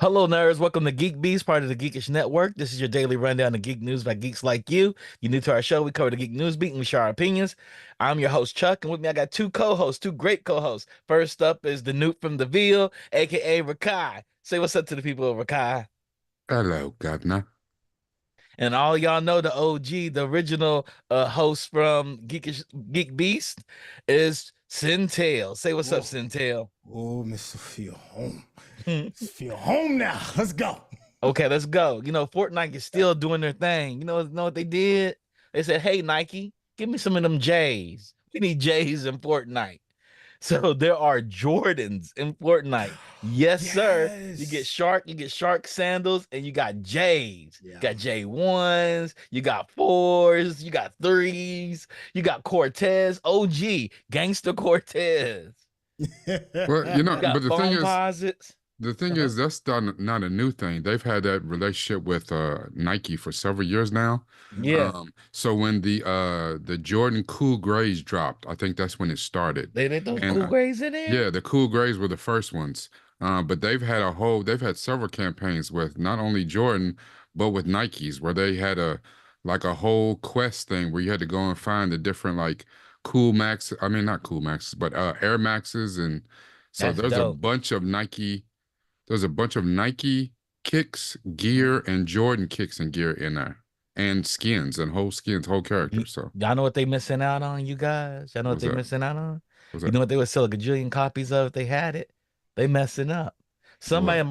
Hello, nerds. Welcome to GeekBeast, part of the Geekish Network. This is your daily rundown of geek news by geeks like you. You're new to our show. We cover the geek news beat and we share our opinions. I'm your host, Chuck, and with me, I got two co-hosts, two great co-hosts. First up is the Newt from the Ville, aka Rakai. Say what's up to the people of Rakai. Hello, Governor. And all y'all know the OG, the original host from Geek Beast is Sintail. Say what's up, Whoa. Sintail. Oh, Mr. Feel Home. Feel home now. Let's go. Okay, let's go. Fortnite is still doing their thing. Know what they did? They said, "Hey, Nike, give me some of them J's. We need J's in Fortnite." So there are Jordans in Fortnite. Yes, sir. You get shark sandals, and you got J's. Yeah. You got J1s, you got 4s, you got 3s, you got Cortez, OG, Gangster Cortez. Well, You got but Foamposites. the thing is, that's not a new thing. They've had that relationship with Nike for several years now. Yeah. So when the Jordan Cool Grays dropped, I think that's when it started. They those And, cool grays in there? Yeah, the Cool Grays were the first ones. But they've had several campaigns with not only Jordan, but with Nikes, where they had a whole quest thing where you had to go and find the different Cool Max. I mean, not Cool Maxes, but Air Maxes, and so That's dope. there's a bunch of Nike kicks, gear, and Jordan kicks and gear in there, and skins and whole characters. So Y'all know what they missing out on, you guys? Y'all know what What's they that? missing out on? What's You that? know what they would sell a gajillion copies of if they had it? They messing up. Somebody in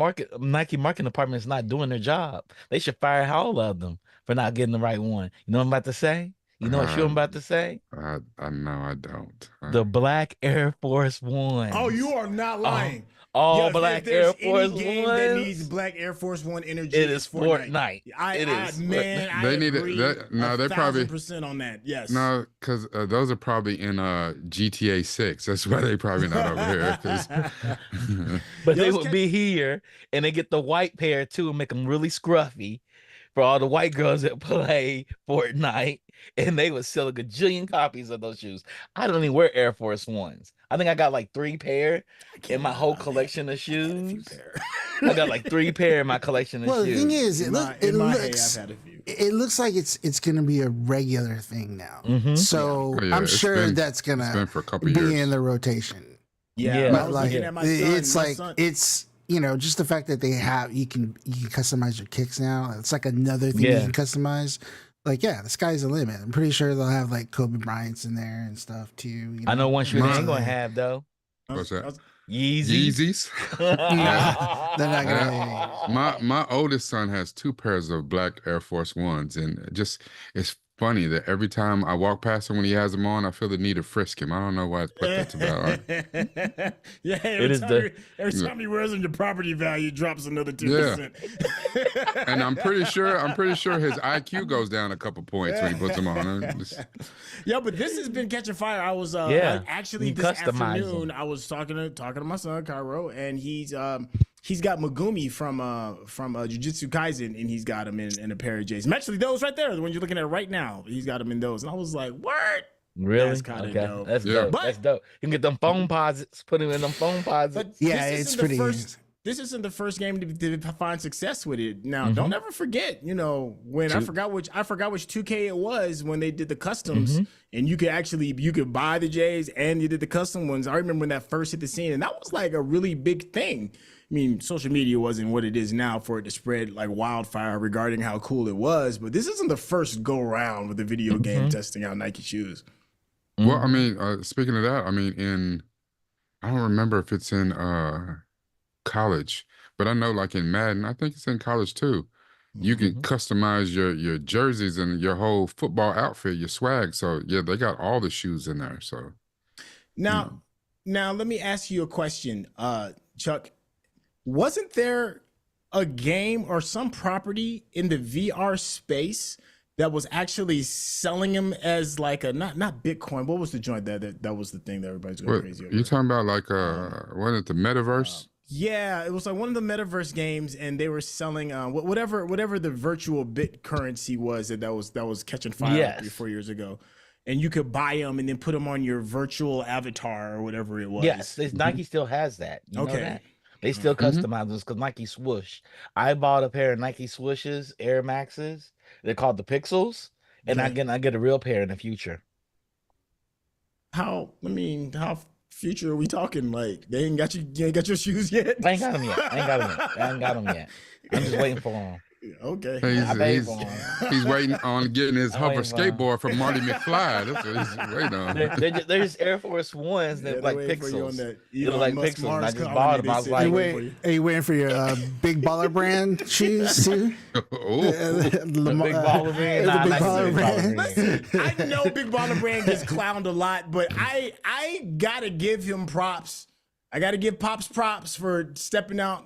Nike marketing department is not doing their job. They should fire all of them for not getting the right one. You know what I'm about to say? You know what I'm about to say? I know I don't. The black Air Force One. Oh, you are not lying. All If black there's Air Force any game Ones. that needs black Air Force One energy, It is Fortnite. I They need agree. it. No, they probably 1,000% on that. Yes. no, because those are probably in GTA 6. That's why they probably not over here. 'Cause But they Those would ca- be here, and they get the white pair too, and make them really scruffy for all the white girls that play Fortnite, and they would sell a gajillion copies of those shoes. I don't even wear Air Force Ones. I think I got like 3 pair in my whole collection of shoes. I got like 3 pair in my collection of Well, shoes. the thing is, In my looks hey, I've had a few. it looks like it's going to be a regular thing now. Mhm. So Oh, yeah, I'm it's sure been- that's it's been gonna for a couple be years. in the rotation. Yeah, Yeah. I But was like looking at my son. it's My like son- it's just the fact that they have you can customize your kicks now. It's like another thing Yeah. you can customize. Like, yeah, the sky's the limit. I'm pretty sure they'll have like Kobe Bryant's in there and stuff too. I know one shoe they ain't Mine- gonna have though. What's that? Yeezys. Yeezys. They're not gonna. My oldest son has 2 pairs of black Air Force Ones, and it's funny that every time I walk past him when he has them on, I feel the need to frisk him. I don't know what that's about. Yeah, It is every time he wears them, your property value drops another 2%. And I'm pretty sure his IQ goes down a couple points when he puts them on. Yeah, but this has been catching fire. I was Yeah, actually you this customize afternoon. them. I was talking to my son Cairo, and he's got Megumi from Jujutsu Kaisen, and he's got him in a pair of J's. Actually, those right there, the one you're looking at right now, he's got him in those, and I was like, "Word." Really? That's kinda Okay. dope. That's Yeah. dope. But- That's dope. You can get them phone posits, put them in them phone posits. But Yeah, this it's isn't pretty. the first. This isn't the first game to find success with it. Now, don't ever forget, when I forgot which 2K it was when they did the customs, and you could buy the J's and you did the custom ones. I remember when that first hit the scene, and that was like a really big thing. I mean, social media wasn't what it is now for it to spread like wildfire regarding how cool it was, but this isn't the first go around with the video game testing out Nike shoes. Well, I mean, speaking of that, I mean, I don't remember if it's in college, but I know like in Madden, I think it's in college too. You can customize your jerseys and your whole football outfit, your swag. So yeah, they got all the shoes in there. So Now let me ask you a question, Chuck. Wasn't there a game or some property in the VR space that was actually selling them as like a not Bitcoin? What was the joint that was the thing that everybody's going what crazy over? you talking about? Like wasn't it the metaverse? Yeah, it was like one of the metaverse games, and they were selling whatever the virtual bit currency was that was catching fire Yes. 3-4 years ago, and you could buy them and then put them on your virtual avatar or whatever it was. Yes, Nike still has that. You know Okay. that? They still Mhm. customize this because Nike Swoosh. I bought a pair of Nike Swooshes, Air Maxes. They're called the Pixels, and Okay. I get a real pair in the future. How future are we talking? Like, they ain't got you ain't got your shoes yet? I ain't got them yet. I ain't got them yet. I ain't got them yet. I'm just waiting for them. Okay. I paid for He's them. he's waiting on getting his I'm hover waiting for 'em. skateboard from Marty McFly. That's what he's waiting on. They're just Air Force Ones. Yeah, They're they're like waiting for you on pixels. that They look Elon like Musk pixels. And I Mars just colony. bought them. They I was said like, Are you waiting for your Big Baller brand shoes too? Oh, the big baller brand. the Nah, Big I like the Baller big brand. baller brand. I know Big Baller Brand gets clowned a lot, but I gotta give him props. I gotta give Pops props for stepping out,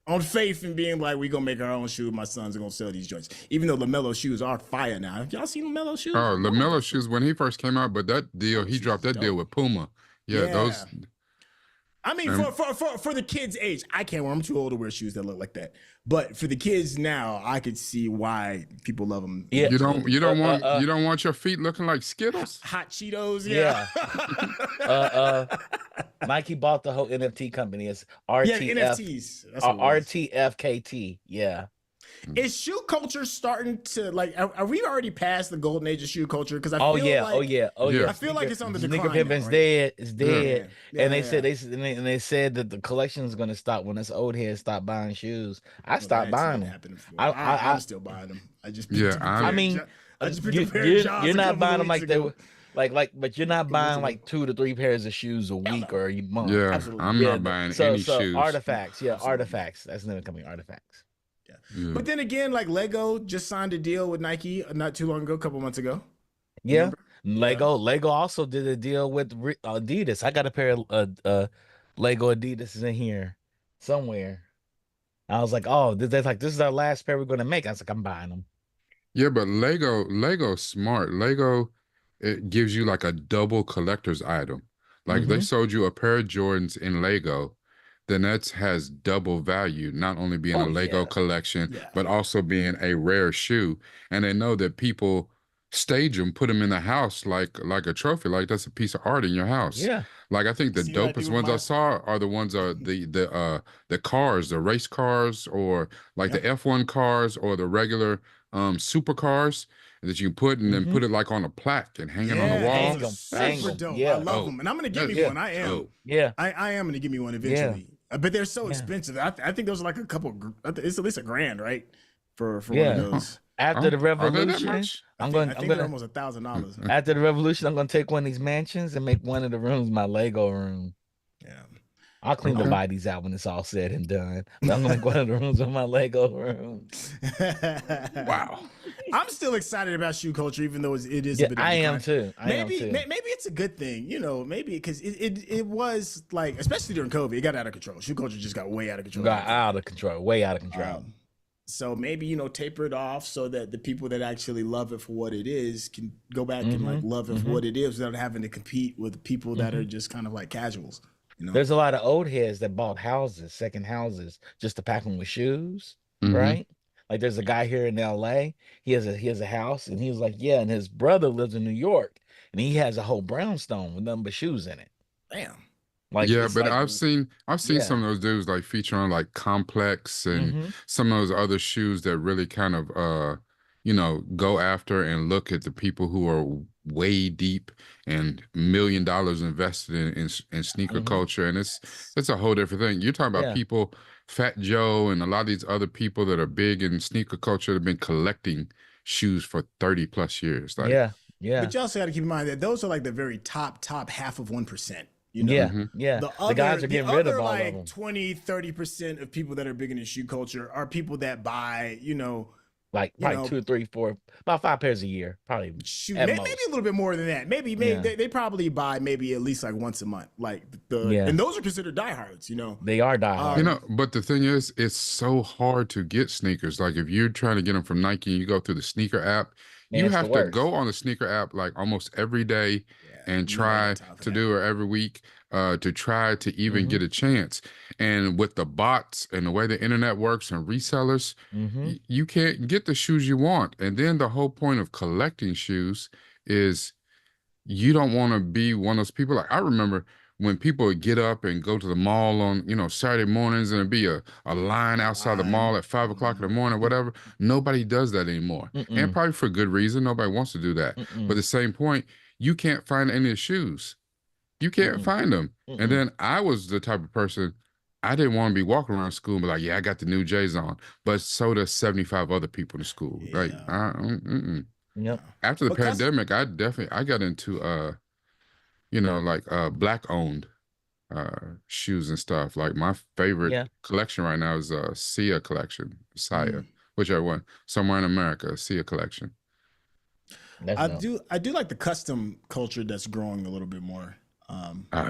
on faith and being like, we gonna make our own shoe. My sons are gonna sell these joints. Even though LaMelo shoes are fire now. Have y'all seen LaMelo shoes? oh, LaMelo shoes when he first came out, but that deal he dropped that deal with Puma. Yeah, those. I mean, for the kids' age, I can't wear them. I'm too old to wear shoes that look like that. But for the kids now, I could see why people love them. Yeah. You don't want your feet looking like Skittles. Hot Cheetos, Yeah. Nike bought the whole NFT company. It's RTF. Yeah, NFTs. That's what it was. RTFKT. Yeah. Is shoe culture starting to like? Are we already past the golden age of shoe culture? Because I Oh feel yeah. like, Oh yeah. Oh Yeah. yeah. I feel like it's on the Sneaker decline. pimping's now, right? dead. It's dead. Yeah, And they yeah. said they said that the collection is going to stop when us old heads stop buying shoes. I stopped Well, buying that's them. been happening before. I'm still buying them. I just picked Yeah, up a I'm- pair I of mean, jo- I just picked up a pair of Johns you're a not couple buying of them like weeks they ago. were but you're not buying ago. like 2 to 3 pairs of shoes a week or a month. Yeah, Absolutely. I'm Yeah, not buying so, any so shoes. artifacts, yeah, Absolutely. artifacts. That's never coming. Artifacts. Yeah. But then again, like Lego just signed a deal with Nike not too long ago, a couple months ago. Yeah. Remember? Lego also did a deal with Adidas. I got a pair of Lego Adidas in here somewhere. I was like, oh, they're like, this is our last pair we're gonna make. I was like, I'm buying them. Yeah, but Lego's smart. Lego, it gives you like a double collector's item. Like they Mhm. sold you a pair of Jordans in Lego, then that has double value, not only being Oh, a Lego yeah. collection, Yeah. but also being a rare shoe. And they know that people stage them, put them in the house like a trophy, like that's a piece of art in your house. Yeah. Like I think the See what I do dopest with ones I my- saw are the ones the cars, the race cars, or like the F1 cars or the regular supercars that you put and then put it like on a plaque and hang it on the Yeah, wall. Hang those 'em, are hang super 'em. dope. Yeah. I love them, and I'm gonna give me Yeah. one. I am. Dope. Yeah. I am gonna give me one eventually. But they're so Yeah. expensive. I think those are like a couple. It's at least $1,000, right? For Yeah. one of those. After the Are they that revolution, much? I I'm think gonna they're almost $1,000. after the revolution, I'm gonna take one of these mansions and make one of the rooms my Lego room. Yeah. I'll clean the Okay. bodies out when it's all said and done. But I'm gonna make one of the rooms of my Lego room. Wow. I'm still excited about shoe culture, even though it is Yeah, a bit of I a am decline. too. I am Maybe too. maybe it's a good thing, maybe because it was like, especially during COVID, it got out of control. Shoe culture just got way out of control. Got out of control, way out of control. So maybe, taper it off so that the people that actually love it for what it is can go back and like love it for what it is without having to compete with people that are just kind of like casuals. There's a lot of old heads that bought houses, second houses, just to pack them with shoes, Mhm. right? Like there's a guy here in LA. He has a house, and he was like, yeah, and his brother lives in New York, and he has a whole brownstone with nothing but shoes in it. Damn. Like Yeah, it's but like- I've seen yeah. some of those dudes like feature on like Complex and Mhm. some of those other shoes that really kind of go after and look at the people who are way deep and $1 million invested in sneaker Mhm. culture, and it's a whole different thing. You're talking about Yeah. people, Fat Joe and a lot of these other people that are big in sneaker culture that have been collecting shoes for 30 plus years. Like, yeah, yeah, But you also got to keep in mind that those are like the very top half of 1%. yeah, Mhm. yeah. The guys are getting rid of all like of them. 20-30% of people that are big in shoe culture are people that buy, Like you probably know- 2, 3, 4, about 5 pairs a year, probably. shoot, At maybe most. a little bit more than that. Maybe Yeah. they probably buy maybe at least like once a month. Like Yeah. and those are considered diehards, They are diehard. But the thing is, it's so hard to get sneakers. Like if you're trying to get them from Nike and you go through the sneaker app, Man, you it's the have to worst. go on the sneaker app like almost every day and try to do it every week to try to even get a chance. And with the bots and the way the internet works and resellers, Mhm. you can't get the shoes you want. And then the whole point of collecting shoes is you don't want to be one of those people. Like I remember when people would get up and go to the mall on, Saturday mornings, and it'd be a line outside the mall at 5 o'clock in the morning, whatever. Nobody does that anymore. And probably for good reason. Nobody wants to do that. But at the same point, you can't find any of the shoes. You can't find them. And then I was the type of person, I didn't want to be walking around school and be like, yeah, I got the new J's on. But so does 75 other people in the school. Yeah. Like, Yep. after the pandemic, I got into black owned shoes and stuff. Like my favorite collection right now is Sia collection, whichever one. Somewhere in America, Sia collection. I do like the custom culture that's growing a little bit more.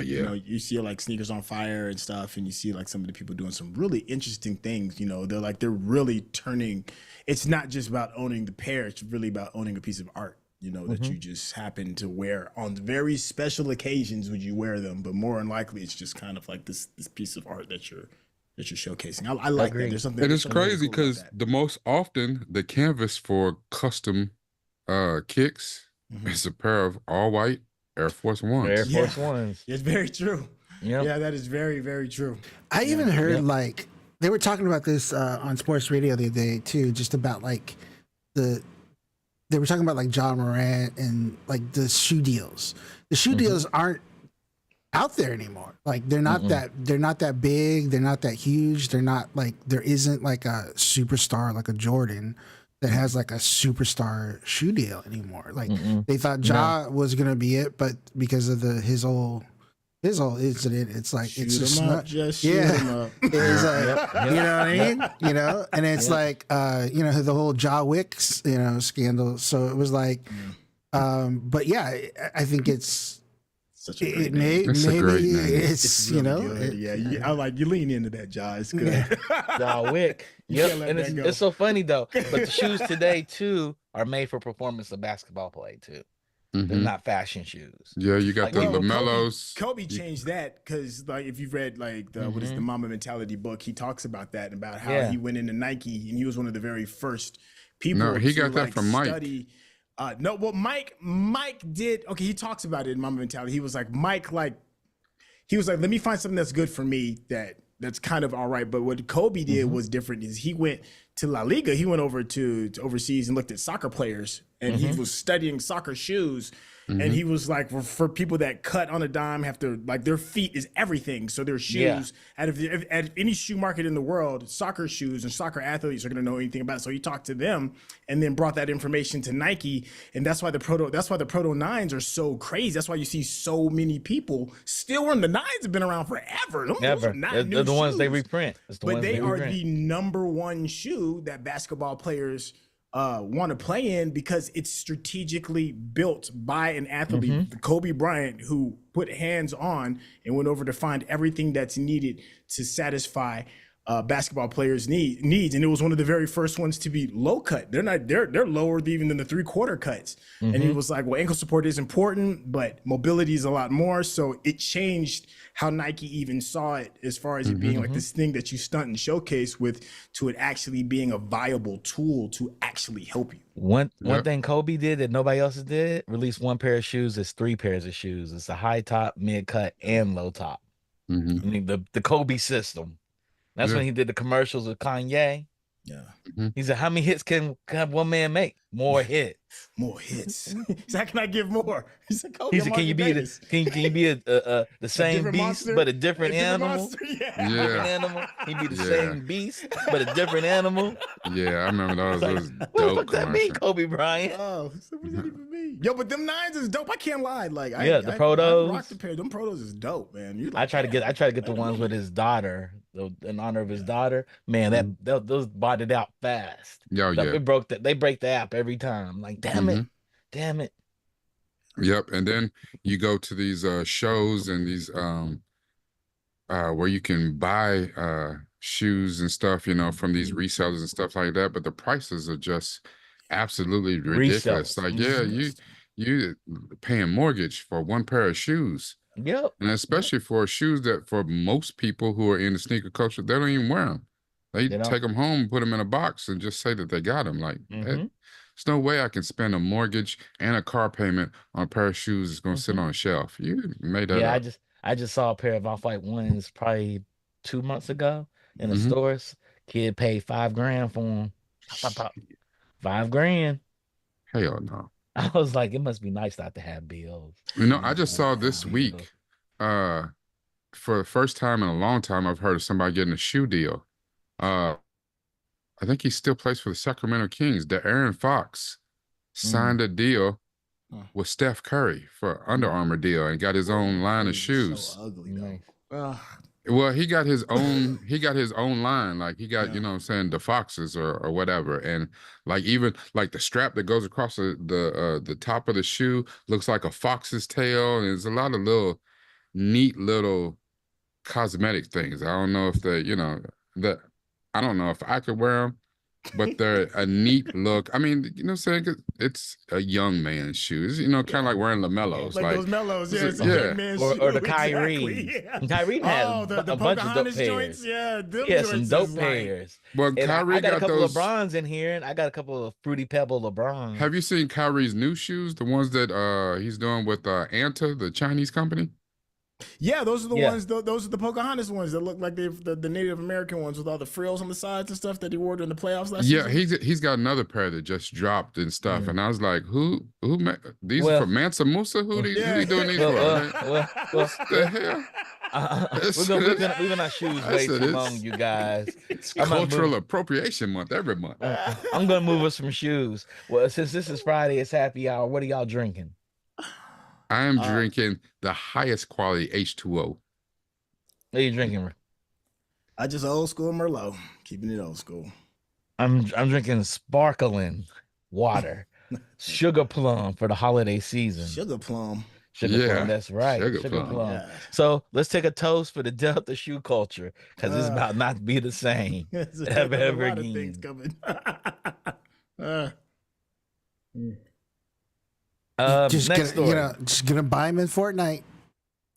You see like Sneakers on Fire and stuff, and you see like some of the people doing some really interesting things. They're really turning. It's not just about owning the pair; it's really about owning a piece of art. That you just happen to wear on very special occasions. Would you wear them? But more than likely, it's just kind of like this piece of art that you're showcasing. I like that. There's something. And it's crazy really cool because the most often the canvas for custom kicks is a pair of all white Air Force Ones. Air Force Ones. It's very true. Yep. Yeah, that is very, very true. I even heard like they were talking about this on sports radio the other day too, just about like they were talking about like John Morant and like the shoe deals. The shoe deals aren't out there anymore. Like they're not that big, they're not that huge, they're not like there isn't like a superstar like a Jordan that has like a superstar shoe deal anymore. Like they thought Ja was gonna be it, but because of his whole incident, it's like shoot it's just him not. Up, just shoot him up. It's like you know what I mean. And it's like the whole Ja Wicks scandal. So it was like, but yeah, I think it's. Such a great name. It's a great name. It's really good. I like you lean into that, Ja. It's good. Ja Wick. Yep. And it's so funny though. But the shoes today too are made for performance of basketball play too. They're not fashion shoes. Yeah, you got the LaMelos. Kobe changed that because, like, if you've read like the what is the Mamba Mentality book, he talks about that, about how he went into Nike and he was one of the very first people. No, he got that from Mike. Study. No, well, Mike did. Okay, he talks about it in Mamba Mentality. He was like, let me find something that's good for me that's kind of all right. But what Kobe did was different. Is he went to La Liga. He went over to overseas and looked at soccer players, and he was studying soccer shoes. And he was like, for people that cut on a dime, have to, like, their feet is everything. So their shoes, at any shoe market in the world, soccer shoes and soccer athletes are going to know anything about it. So he talked to them and then brought that information to Nike. And that's why the Proto 9s are so crazy. That's why you see so many people still wearing the 9s. Have been around forever. Those are not new they're the ones shoes. they reprint. But they are the number one shoe that basketball players want to play in because it's strategically built by an athlete, Kobe Bryant, who put hands on and went over to find everything that's needed to satisfy basketball players' needs. And it was one of the very first ones to be low cut. They're lower even than the 3/4 cuts. And he was like, well, ankle support is important, but mobility is a lot more. So it changed how Nike even saw it, as far as it being like this thing that you stunt and showcase with, to it actually being a viable tool to actually help you. One thing Kobe did that nobody else did, release one pair of shoes. It's 3 pairs of shoes. It's a high top, mid cut, and low top. I mean, the Kobe system. That's when he did the commercials with Kanye. Yeah. He said, how many hits can one man make? More hits. More hits. So how can I give more? He said, Kobe, he said, can you be the same beast, monster? But a different animal? Monster? Yeah. Different animal. He'd be the same beast, but a different animal. Yeah, I remember those. Like, Those what dope does that mean, Kobe Bryant? Oh, so what does that even mean? Yo, but them 9s is dope. I can't lie. Like, the Protos. I rock the pair. Them Protos is dope, man. I try to get the ones with his daughter, in honor of his daughter. Man, those bought it out fast. They break the app every time. Like, damn it. Yep. And then you go to these shows and these where you can buy shoes and stuff, from these resellers and stuff like that, but the prices are just absolutely ridiculous. Like, you paying mortgage for one pair of shoes. Yep. And especially for shoes that, for most people who are in the sneaker culture, they don't even wear them. They take them home, put them in a box, and just say that they got them. Like, there's no way I can spend a mortgage and a car payment on a pair of shoes that's going to sit on a shelf. You made that up. I just saw a pair of Off-White ones probably 2 months ago in the Mm-hmm. stores. Kid paid $5 grand for them. Pop, pop, pop. $5 grand. Hell no. I was like, it must be nice not to have bills. You know, I just saw Nah. this week, uh, for the first time in a long time, I've heard of somebody getting a shoe deal. I think he still plays for the Sacramento Kings. De'Aaron Fox signed a deal Huh. with Steph Curry for Under Armour deal and got his own line of shoes. So ugly though. Nice. Well, he got his own line. Like he got, Yeah. you know what I'm saying, the Foxes or whatever. And like even like the strap that goes across the top of the shoe looks like a fox's tail. And there's a lot of little neat little cosmetic things. I don't know if that I don't know if I could wear them, but they're a neat look. I mean, you know what I'm saying? It's a young man's shoes, you know, kind of like wearing LaMelos. Like those mellows, yeah. It's a yeah. young man's Or the shoe, Kyrie. exactly, yeah. And Kyrie has the a bunch of dope Pocahontas pairs. joints, yeah. Them Yeah, some joints dope is pairs. Well, And Kyrie I got a couple those. of LeBrons in here, and I got a couple of Fruity Pebble LeBrons. Have you seen Kyrie's new shoes? The ones that he's doing with Anta, the Chinese company? Yeah, those are the Yeah. ones. Those are the Pocahontas ones that look like the Native American ones with all the frills on the sides and stuff that he wore during the playoffs last Yeah, season. he's got another pair that just dropped and stuff, and I was like, who these Well- are from Mansa Musa? Who he doing these for? Man? Well, The hell? we've been on shoes way too long, you guys. It's I'm gonna Cultural move- Appropriation Month every month. I'm gonna move us some shoes. Well, since this is Friday, it's happy hour. What are y'all drinking? I am drinking the highest quality H2O. What are you drinking? I just old school Merlot, keeping it old school. I'm drinking sparkling water, sugar plum for the holiday season. Sugar plum. Sugar Yeah, plum, that's right. sugar Sugar plum. plum. Yeah. So let's take a toast for the Delta shoe culture because it's about not to be the same There's ever a lot of again. things coming. Just Next gonna, story. just gonna buy them in Fortnite.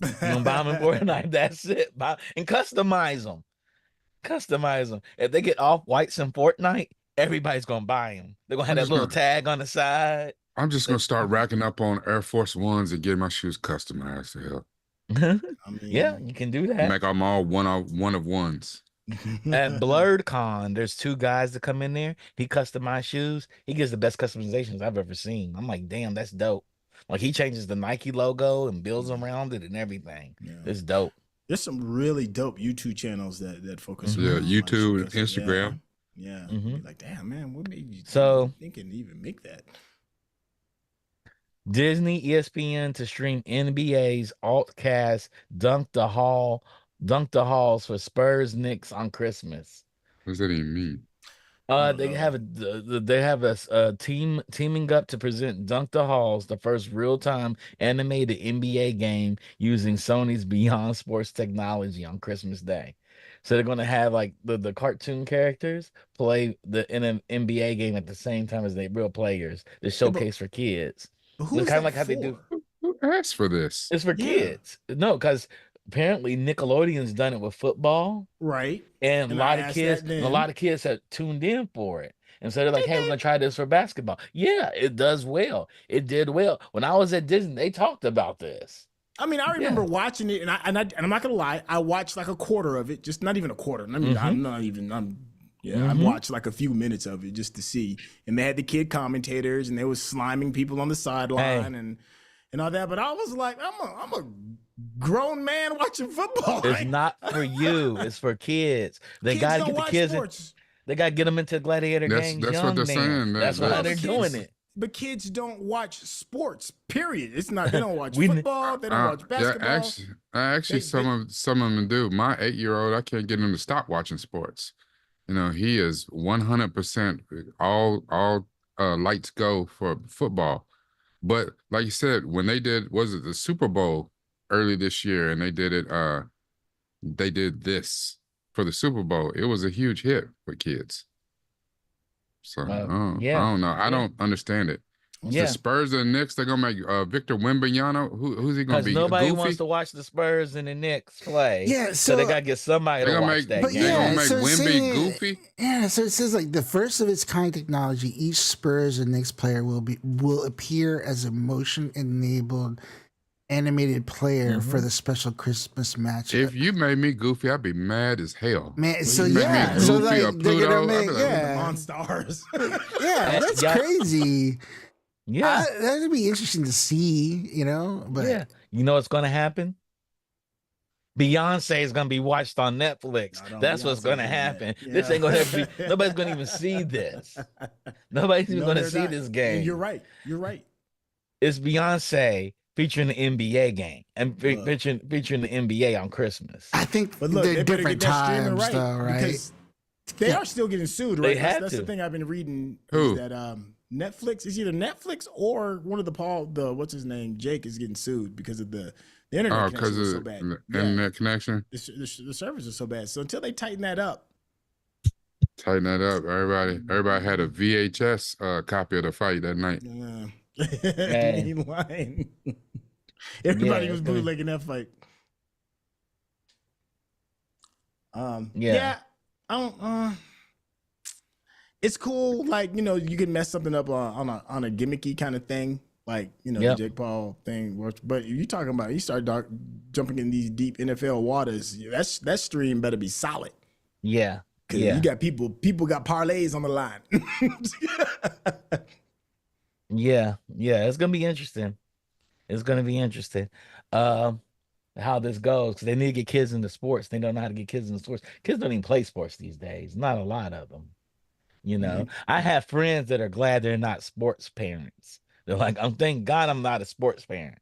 You gonna buy them in Fortnite. That's it. And customize them. Customize them. If they get off whites in Fortnite, everybody's gonna buy them. They're gonna have I'm that just little gonna- tag on the side. I'm just gonna start racking up on Air Force Ones and get my shoes customized to hell. I mean, Yeah, you can do that. Make them all one of ones. At Blurred Con, there's two guys that come in there. He customized shoes. He gives the best customizations I've ever seen. I'm like, damn, that's dope. Like he changes the Nike logo and builds around it and everything. Yeah. It's dope. There's some really dope YouTube channels that focus. Yeah, on, YouTube like, and Instagram. Yeah. Mhm. Be like, damn, man, what made you So- thinking to even make that? Disney, ESPN to stream NBA's altcast Dunk the Halls for Spurs Knicks on Christmas. What does that even mean? They have a team teaming up to present Dunk the Halls, the first real-time animated NBA game using Sony's Beyond Sports technology on Christmas Day. So they're gonna have like the cartoon characters play in an NBA game at the same time as the real players. The showcase for kids. But It's who's kind of that like how they for? do. Who asked for this? It's for Yeah. kids. No, because apparently Nickelodeon's done it with football, Right. and a And lot I of asked kids, that and a then. lot of kids have tuned in for it. And so they're like, "Hey, we're gonna try this for basketball." Yeah, it does well. It did well. When I was at Disney, they talked about this. I mean, I remember watching it, and I'm not gonna lie, I watched like a quarter of it, just not even a quarter. I mean, I watched like a few minutes of it just to see. And they had the kid commentators, and they was sliming people on the sideline and all that. But I was like, I'm a grown man watching football. It's Like, not for you. It's for kids. They kids gotta don't get the watch kids. sports. They gotta get them into gladiator games. That's young what they're now. saying. That's why they're Kids- doing it. But kids don't watch sports. Period. It's not. They don't watch We- football. They don't watch basketball. Actually, some of them do. My 8-year-old, I can't get him to stop watching sports. You know, he is 100% all lights go for football. But like you said, when they did, was it the Super Bowl early this year, and they did this for the Super Bowl. It was a huge hit with kids. So I don't know. I don't understand it. Yeah. The Spurs and the Knicks, they're gonna make Victor Wembanyama. Who's he gonna Because be? nobody Goofy? wants to watch the Spurs and the Knicks play. Yeah, so they so- gotta get somebody They're to gonna watch make- that but game. They gonna make so it's Wemby saying- goofy. Yeah, so it says like the first of its kind technology, each Spurs and Knicks player will appear as a motion enabled animated player for the special Christmas matchup. If you made me Goofy, I'd be mad as hell. Man, so You make me yeah, so Goofy or like they're gonna Pluto, I'd make be like, yeah, Monstars. yeah, that's Yeah. crazy. Yeah. That'd be interesting to see, you know. But yeah. You know what's gonna happen? Beyonce is gonna be watched on Netflix. That's what's gonna happen. This ain't gonna be. Nobody's gonna even see this. Nobody's even gonna see this game. And you're right. You're right. It's Beyonce featuring the NBA game and featuring the NBA on Christmas. I think But look, they're they better different get that streaming times, though, right? Because they are still getting sued, right? That's to. the thing I've been reading. Who? Is that Netflix is either Netflix or one of the what's his name, Jake, is getting sued because of the internet connection was so bad. The internet connection. The servers are so bad. So until they tighten that up. Tighten that up. Everybody had a VHS copy of the fight that night. He lying. Everybody was bootlegging that fight. Yeah. I don't. It's cool, like, you know, you can mess something up on a gimmicky kind of thing, like, you know, the Jake Paul thing. But you talking about you start jumping in these deep NFL waters, that stream better be solid. Yeah, because you got people got parlays on the line. yeah, it's gonna be interesting. It's gonna be interesting. How this goes, because they need to get kids into sports. They don't know how to get kids into sports. Kids don't even play sports these days. Not a lot of them. You know, I have friends that are glad they're not sports parents. They're like, thank God I'm not a sports parent.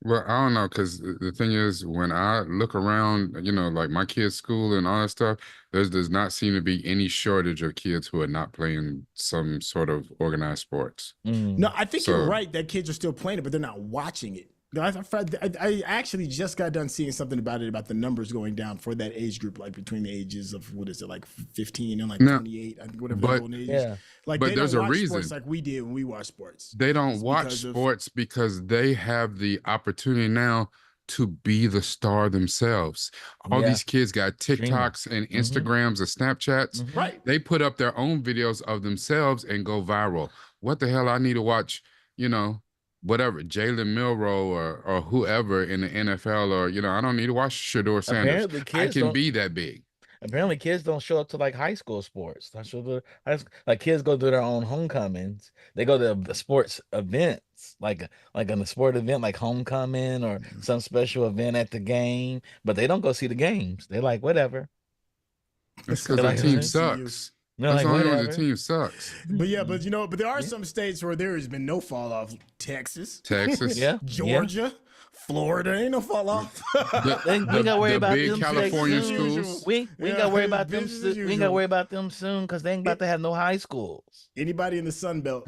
Well, I don't know, because the thing is, when I look around, you know, like my kids' school and all that stuff, there does not seem to be any shortage of kids who are not playing some sort of organized sports. No, I think you're right that kids are still playing it, but they're not watching it. I actually just got done seeing something about the numbers going down for that age group, like between the ages of, what is it, like 15 and like 28, I think, whatever the golden age is. Like, but they there's don't a watch reason sports like we did when we watched sports. They don't watch sports because they have the opportunity now to be the star themselves. All these kids got TikToks and Instagrams or Snapchats. Right. They put up their own videos of themselves and go viral. What the hell I need to watch, you know, whatever, Jalen Milroe or whoever in the NFL, or, you know, I don't need to watch Shedeur Sanders. I can be that big. Apparently kids don't show up to like high school sports. Like kids go to their own homecomings. They go to the sports events, like on a sport event, like homecoming or some special event at the game, but they don't go see the games. They're like, whatever. That's because the team sucks. That's only when the team sucks. But but there are some states where there has been no fall off. Texas, Georgia, Florida, ain't no fall off. We ain't gotta worry about big them California soon. schools. We ain't gotta worry about them. We ain't gotta worry about them soon because they ain't about to have no high schools. Anybody in the Sun Belt,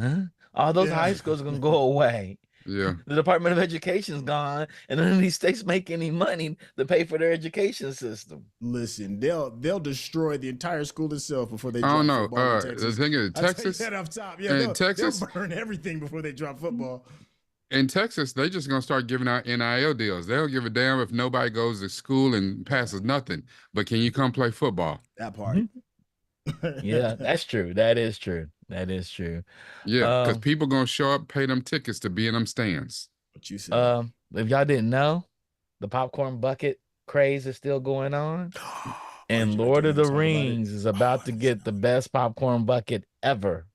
all those high schools are gonna go away. Yeah, the Department of Education's gone, and none of these states make any money to pay for their education system. Listen, they'll destroy the entire school itself before they. I don't know. The thing is, Texas. That off top. Texas, they'll burn everything before they drop football. In Texas, they just gonna start giving out NIL deals. They don't give a damn if nobody goes to school and passes nothing. But can you come play football? That part. Yeah, that's true. That is true. Yeah, because people gonna show up, pay them tickets to be in them stands. What you said? If y'all didn't know, the popcorn bucket craze is still going on, and Lord of the Rings is about to get the best popcorn bucket ever.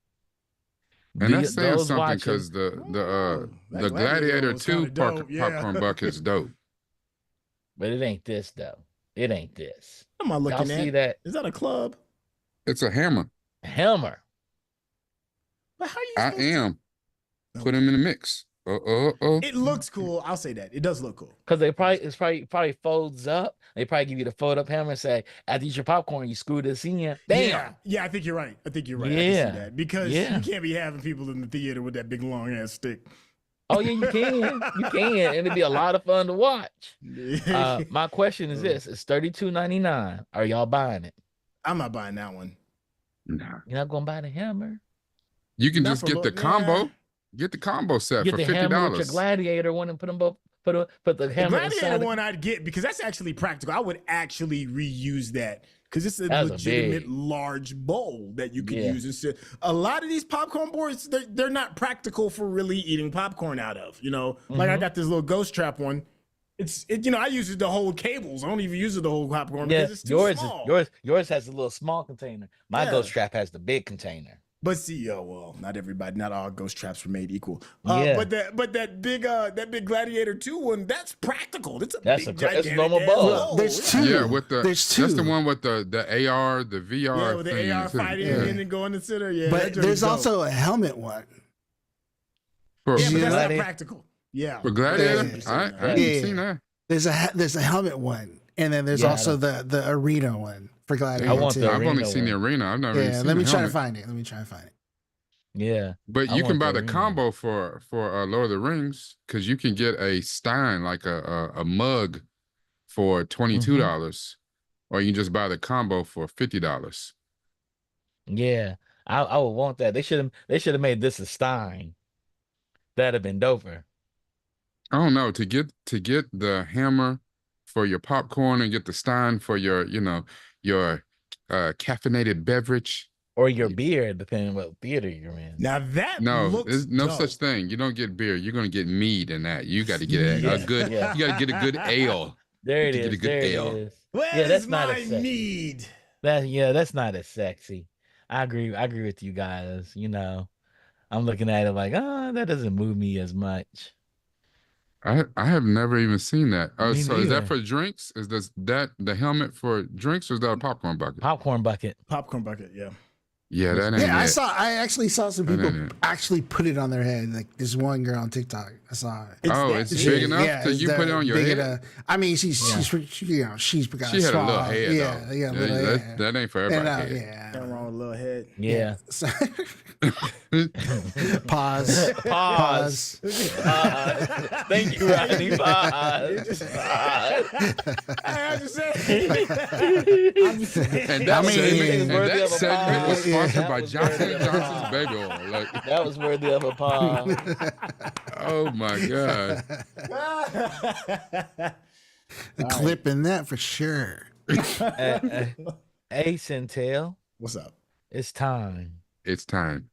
And that's saying something, because the Gladiator 2 popcorn bucket's dope. But it ain't this though. It ain't this. What am I looking at? See that? Is that a club? It's a hammer. Hammer. But how you? I am. Put them in the mix. It looks cool. I'll say that. It does look cool. Because it probably folds up. They probably give you the fold up hammer and say, after you eat your popcorn, you screw this in. Bam. Yeah, I think you're right. Yeah. I can see that. Because you can't be having people in the theater with that big long ass stick. Oh yeah, you can. And it'd be a lot of fun to watch. My question is this: it's $32.99. Are y'all buying it? I'm not buying that one. Nah. You're not gonna buy the hammer? You can just get the combo. Get the combo set for $50. Get the hammer with your Gladiator one and put them both. Put the hammer. The Gladiator one I'd get, because that's actually practical. I would actually reuse that because it's a That was a legitimate big- large bowl that you could Yeah. use instead. A lot of these popcorn boards, they're not practical for really eating popcorn out of. You know, like I got this little ghost trap one. I use it to hold cables. I don't even use it to hold popcorn because it's too small. Yours has a little small container. My Yeah. ghost trap has the big container. But see, well, not all ghost traps were made equal. Yeah. But that big Gladiator 2 one, that's practical. It's That's big, it's a gigantic normal ass bowl. bowl. There's two. Yeah, with the There's two. that's the one with the AR, the VR. Yeah, with the thing AR too. fighting Yeah. and then going to center. Yeah, But there's also a helmet one. For, yeah, but that's Gladiator. not practical. Yeah, for Gladiator, Yeah. I haven't Yeah. seen that. There's a helmet one, and then there's Yeah, I also the arena one for Gladiator. I want too. the I've only arena seen the one. arena. I've never even Yeah, seen let me the try to helmet. find it. Let me try to find it. Yeah. But I you can want buy the the arena. combo for Lord of the Rings because you can get a stein like a mug for $22, or you can just buy the combo for $50. Yeah. I would want that. They should have made this a Stein. That'd have been doper. I don't know, to get the hammer for your popcorn and get the stein for your your caffeinated beverage. Or your beer, depending on what theater you're in. now that No, looks there's no dope. such thing. You don't get beer. You're gonna get mead in that. You got to get a Yeah, good. yeah. You got to get a good ale. There it to get a is. good There it ale. is. Where's that's not my as sexy. mead? That's not as sexy. I agree with you guys. I'm looking at it like, that doesn't move me as much. I have never even seen that. Me So is that neither. for drinks? Is that the helmet for drinks, or is that a popcorn bucket? Popcorn bucket. Popcorn bucket. Yeah. Yeah, that ain't Yeah, it. I actually saw some That people ain't it. actually put it on their head. Like this one girl on TikTok, I saw it. It's that big big. enough so it's you put it on your big head. enough. I mean, she's got She a had a small, little head yeah, though. yeah, little head. That ain't for And, everybody. Nothing wrong with a little head. Yeah. So, Yeah. pause. Pause. Thank you, Rodney. Pause. I'm just saying. And that I mean, segment, worthy of a segment was pause. sponsored That by was Johnson worthy and of a Johnson's pause. baby oil. Like, That was worthy of a pause. oh my god. Clipping that for sure. Hey, Centel, What's up? it's time. It's time.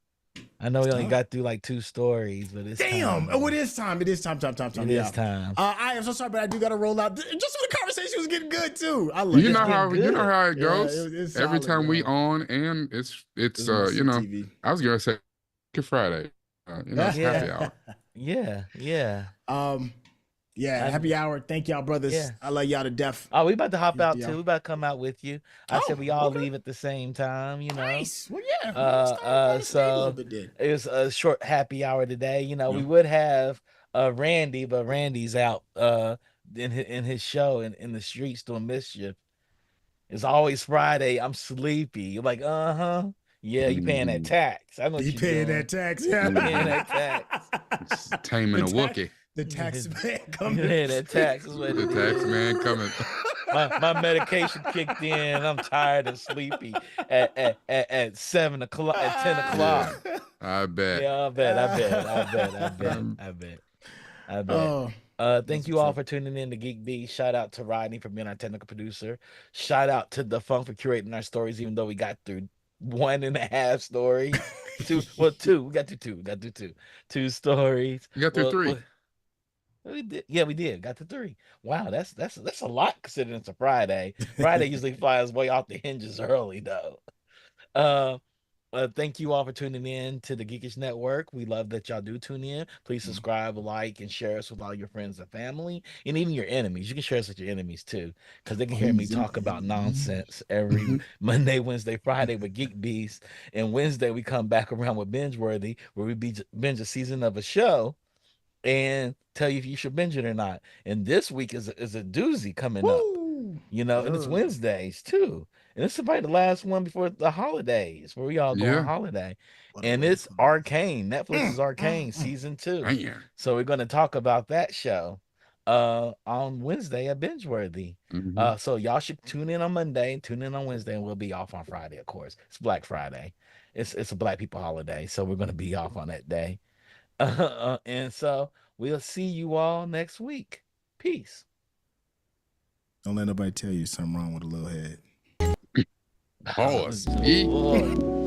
I know we only got through like 2 stories, but it's Damn. time. Oh, it is time. It is time. It Yeah. is time. I am so sorry, but I do got to roll out. Just when the conversation was getting good too. I love You it. know how getting you know good. how it Yeah, goes. it's Every solid, time we man. on, and it's It's mostly TV. I was gonna say Good Friday. It's Yeah. happy hour. Yeah. Yeah, happy hour. Thank y'all, brothers. Yeah. I love y'all to death. Oh, we about to hop out Yeah. too. We about to come out with you. I said Oh, we all okay. leave at the same time, Nice. Well, yeah. Uh, Let's start on this day a so- little bit then. It was a short happy hour today. We Yeah. would have Randy, but Randy's out in his show in the streets doing mischief. It's always Friday. I'm sleepy. You're like, yeah, you paying that tax. I know what You you paying doing. that tax? Yeah. You paying that tax. It's taming a The tax- Wookiee. The tax man You coming. paying that tax. Is what The it tax is. man coming. My medication kicked in. I'm tired and sleepy at 7 o'clock, at 10 o'clock. I bet. Yeah, I bet. Oh, Thank you all for tuning in to GeekBeast. Shout out to Rodney for being our technical producer. Shout out to the Funk for curating our stories, even though we got through 1.5 stories. Two. We got through 2. Got through 2. 2 stories. You got through 3. We did. Yeah, we did. Got to 3. Wow, that's a lot considering it's a Friday. Friday usually flies way off the hinges early though. Thank you all for tuning in to the Geekish Network. We love that y'all do tune in. Please subscribe, like, and share us with all your friends and family, and even your enemies. You can share us with your enemies too, because they can hear me talk about nonsense every Monday, Wednesday, Friday with Geek Beast, and Wednesday we come back around with Binge Worthy, where we binge a season of a show and tell you if you should binge it or not. And this week is a doozy coming up, woo. and it's Wednesdays too. And it's probably the last one before the holidays, where we all go Yeah. on holiday. What a And way to it's come. Arcane. Netflix is Arcane season 2. Man. So we're going to talk about that show on Wednesday at Bingeworthy. Mhm. So y'all should tune in on Monday, tune in on Wednesday, and we'll be off on Friday, of course. It's Black Friday. It's a Black people holiday, so we're going to be off on that day. And so we'll see you all next week. Peace. Don't let nobody tell you something wrong with a little head. Pause. Oh, Lord.